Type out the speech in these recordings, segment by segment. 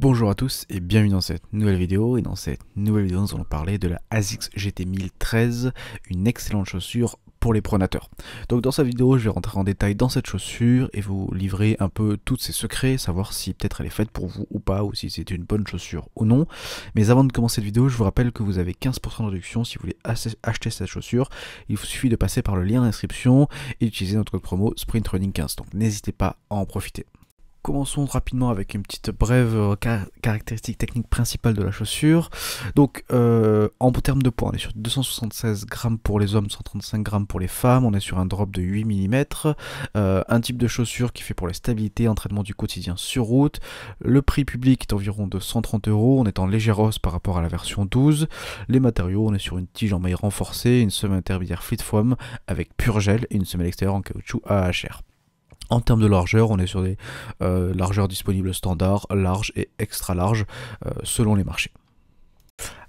Bonjour à tous et bienvenue dans cette nouvelle vidéo. Et dans cette nouvelle vidéo, nous allons parler de la ASICS GT 1013, une excellente chaussure pour les pronateurs. Donc dans cette vidéo, je vais rentrer en détail dans cette chaussure et vous livrer un peu tous ses secrets, savoir si peut-être elle est faite pour vous ou pas, ou si c'est une bonne chaussure ou non. Mais avant de commencer cette vidéo, je vous rappelle que vous avez 15% de réduction si vous voulez acheter cette chaussure. Il vous suffit de passer par le lien d'inscription et d'utiliser notre code promo SprintRunning15. Donc n'hésitez pas à en profiter. Commençons rapidement avec une petite brève caractéristique technique principale de la chaussure. Donc en termes de poids, on est sur 276 grammes pour les hommes, 135 grammes pour les femmes, on est sur un drop de 8 mm, un type de chaussure qui fait pour les stabilités, entraînement du quotidien sur route. Le prix public est environ de 130 €, on est en légère hausse par rapport à la version 12. Les matériaux, on est sur une tige en maille renforcée, une semelle intermédiaire Fleet Foam avec pur gel et une semelle extérieure en caoutchouc AHR. En termes de largeur, on est sur des largeurs disponibles standard, large et extra large selon les marchés.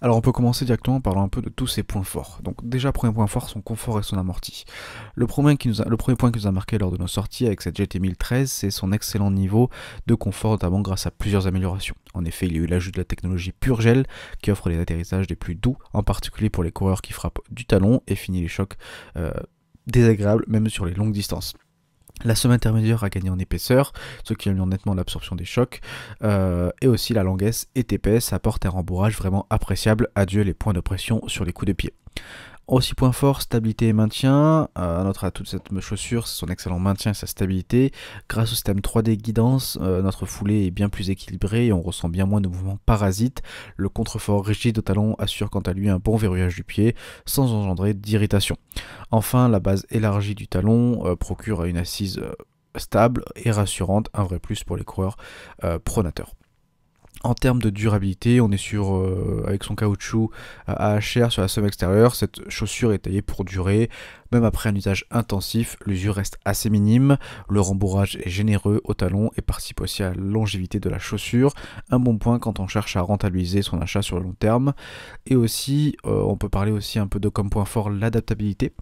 Alors on peut commencer directement en parlant un peu de tous ses points forts. Donc déjà, premier point fort, son confort et son amorti. Le premier point qui nous a marqué lors de nos sorties avec cette GT 1013, c'est son excellent niveau de confort, notamment grâce à plusieurs améliorations. En effet, il y a eu l'ajout de la technologie Pure Gel qui offre les atterrissages les plus doux, en particulier pour les coureurs qui frappent du talon et finit les chocs désagréables même sur les longues distances. La semelle intermédiaire a gagné en épaisseur, ce qui améliore nettement l'absorption des chocs, et aussi la longuesse est épaisse, apporte un rembourrage vraiment appréciable, adieu les points de pression sur les coups de pied. Aussi point fort, stabilité et maintien. Notre atout de cette chaussure, c'est son excellent maintien et sa stabilité. Grâce au système 3D guidance, notre foulée est bien plus équilibrée et on ressent bien moins de mouvements parasites. Le contrefort rigide au talon assure quant à lui un bon verrouillage du pied sans engendrer d'irritation. Enfin, la base élargie du talon procure une assise stable et rassurante, un vrai plus pour les coureurs pronateurs. En termes de durabilité, on est sur, avec son caoutchouc AHR sur la semelle extérieure, cette chaussure est taillée pour durer. Même après un usage intensif, l'usure reste assez minime, le rembourrage est généreux au talon et participe aussi à la longévité de la chaussure. Un bon point quand on cherche à rentabiliser son achat sur le long terme. Et aussi, on peut parler aussi un peu de comme point fort l'adaptabilité.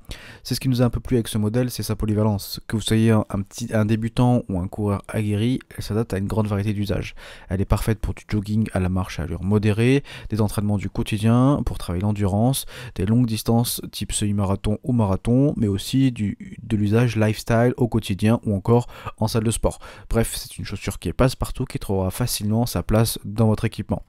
C'est ce qui nous a un peu plu avec ce modèle, c'est sa polyvalence. Que vous soyez un débutant ou un coureur aguerri, elle s'adapte à une grande variété d'usages. Elle est parfaite pour du jogging à la marche à allure modérée, des entraînements du quotidien pour travailler l'endurance, des longues distances type semi-marathon ou marathon, mais aussi de l'usage lifestyle au quotidien ou encore en salle de sport. Bref, c'est une chaussure qui est passe-partout, qui trouvera facilement sa place dans votre équipement.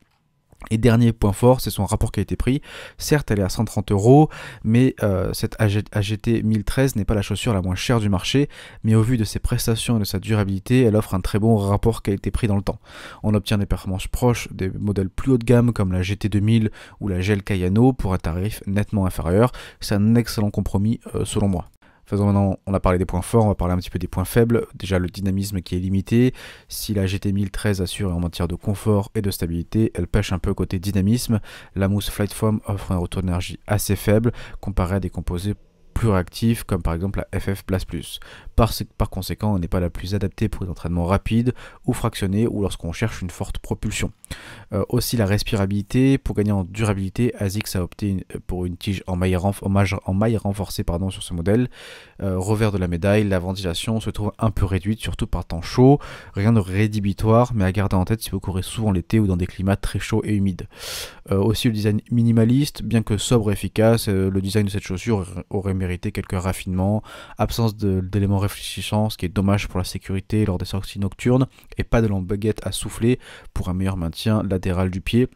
Et dernier point fort, c'est son rapport qualité-prix. Certes, elle est à 130 €, mais cette AGT 1013 n'est pas la chaussure la moins chère du marché, mais au vu de ses prestations et de sa durabilité, elle offre un très bon rapport qualité-prix dans le temps. On obtient des performances proches des modèles plus haut de gamme comme la GT 2000 ou la Gel Kayano pour un tarif nettement inférieur. C'est un excellent compromis selon moi. Faisons maintenant, on a parlé des points forts, on va parler un petit peu des points faibles. Déjà le dynamisme qui est limité. Si la GT 1013 assure en matière de confort et de stabilité, elle pêche un peu côté dynamisme. La mousse Flight Foam offre un retour d'énergie assez faible comparé à des composés plus réactifs comme par exemple la FF++. Par conséquent, elle n'est pas la plus adaptée pour des entraînements rapides ou fractionnés ou lorsqu'on cherche une forte propulsion. Aussi la respirabilité, pour gagner en durabilité, ASICS a opté pour une tige en maille renforcée sur ce modèle. Revers de la médaille, la ventilation se trouve un peu réduite, surtout par temps chaud. Rien de rédhibitoire, mais à garder en tête si vous courez souvent l'été ou dans des climats très chauds et humides. Aussi le design minimaliste, bien que sobre et efficace, le design de cette chaussure aurait mérité quelques raffinements, absence d'éléments réfléchissants, ce qui est dommage pour la sécurité lors des sorties nocturnes, et pas de lampe-baguette à souffler pour un meilleur maintien latéral du pied.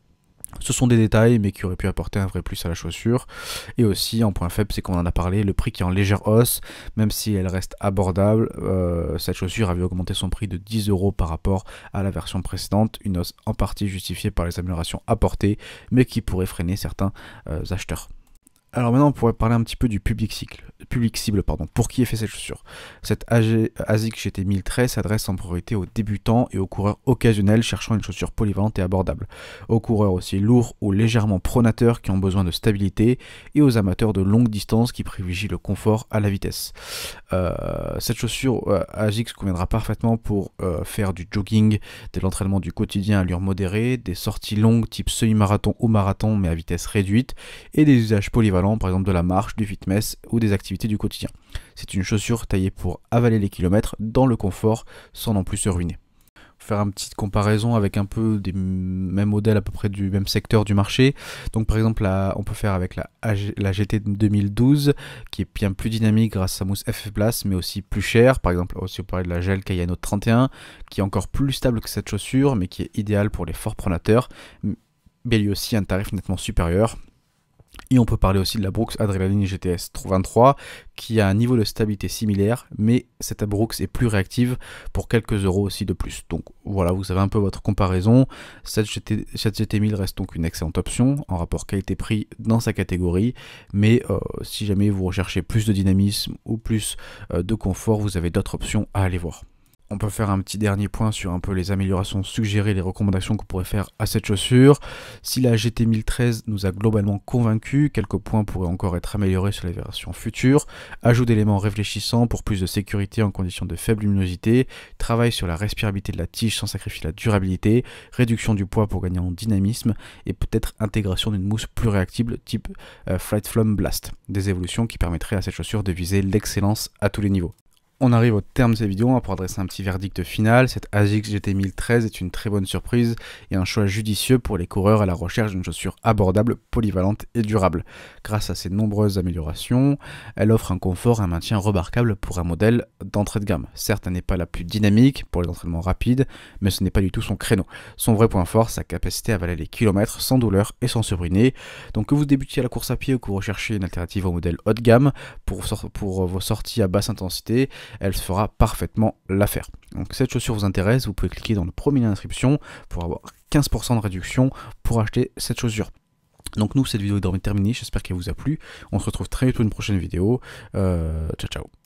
Ce sont des détails mais qui auraient pu apporter un vrai plus à la chaussure. Et aussi en point faible, c'est qu'on en a parlé, le prix qui est en légère hausse, même si elle reste abordable. Cette chaussure avait augmenté son prix de 10 € par rapport à la version précédente, une hausse en partie justifiée par les améliorations apportées mais qui pourrait freiner certains acheteurs. Alors maintenant on pourrait parler un petit peu du public cible. Pour qui est fait cette chaussure? Cette ASICS GT 1013 s'adresse en priorité aux débutants et aux coureurs occasionnels cherchant une chaussure polyvalente et abordable, aux coureurs aussi lourds ou légèrement pronateurs qui ont besoin de stabilité et aux amateurs de longue distance qui privilégient le confort à la vitesse. Cette chaussure ASICS conviendra parfaitement pour faire du jogging, de l'entraînement du quotidien à allure modérée, des sorties longues type semi-marathon ou marathon mais à vitesse réduite et des usages polyvalents, par exemple de la marche, du fitness ou des activités du quotidien. C'est une chaussure taillée pour avaler les kilomètres dans le confort sans non plus se ruiner. faire une petite comparaison avec un peu des mêmes modèles à peu près du même secteur du marché. Donc par exemple là, on peut faire avec la GT 2012 qui est bien plus dynamique grâce à sa mousse FF Blast, mais aussi plus chère. Par exemple aussi on parlait de la Gel Kayano 31 qui est encore plus stable que cette chaussure mais qui est idéale pour les forts pronateurs, mais lui aussi un tarif nettement supérieur. Et on peut parler aussi de la Brooks Adrenaline GTS 23 qui a un niveau de stabilité similaire, mais cette Brooks est plus réactive pour quelques euros aussi de plus. Donc voilà, vous avez un peu votre comparaison. Cette GT1000 reste donc une excellente option en rapport qualité-prix dans sa catégorie, mais si jamais vous recherchez plus de dynamisme ou plus de confort, vous avez d'autres options à aller voir. On peut faire un petit dernier point sur un peu les améliorations suggérées, les recommandations qu'on pourrait faire à cette chaussure. Si la GT 1013 nous a globalement convaincus, quelques points pourraient encore être améliorés sur les versions futures. Ajout d'éléments réfléchissants pour plus de sécurité en conditions de faible luminosité, travail sur la respirabilité de la tige sans sacrifier la durabilité, réduction du poids pour gagner en dynamisme et peut-être intégration d'une mousse plus réactive type Flight Foam Blast. Des évolutions qui permettraient à cette chaussure de viser l'excellence à tous les niveaux. On arrive au terme de cette vidéo pour adresser un petit verdict final. Cette ASICS GT 1013 est une très bonne surprise et un choix judicieux pour les coureurs à la recherche d'une chaussure abordable, polyvalente et durable. Grâce à ses nombreuses améliorations, elle offre un confort et un maintien remarquable pour un modèle d'entrée de gamme. Certes, elle n'est pas la plus dynamique pour les entraînements rapides, mais ce n'est pas du tout son créneau. Son vrai point fort, sa capacité à avaler les kilomètres sans douleur et sans se ruiner. Donc que vous débutiez à la course à pied ou que vous recherchez une alternative au modèle haut de gamme pour vos sorties à basse intensité, elle se fera parfaitement l'affaire. Donc cette chaussure vous intéresse, vous pouvez cliquer dans le premier lien d'inscription pour avoir 15% de réduction pour acheter cette chaussure. Donc nous, cette vidéo est terminée, j'espère qu'elle vous a plu. On se retrouve très vite pour une prochaine vidéo. Ciao ciao.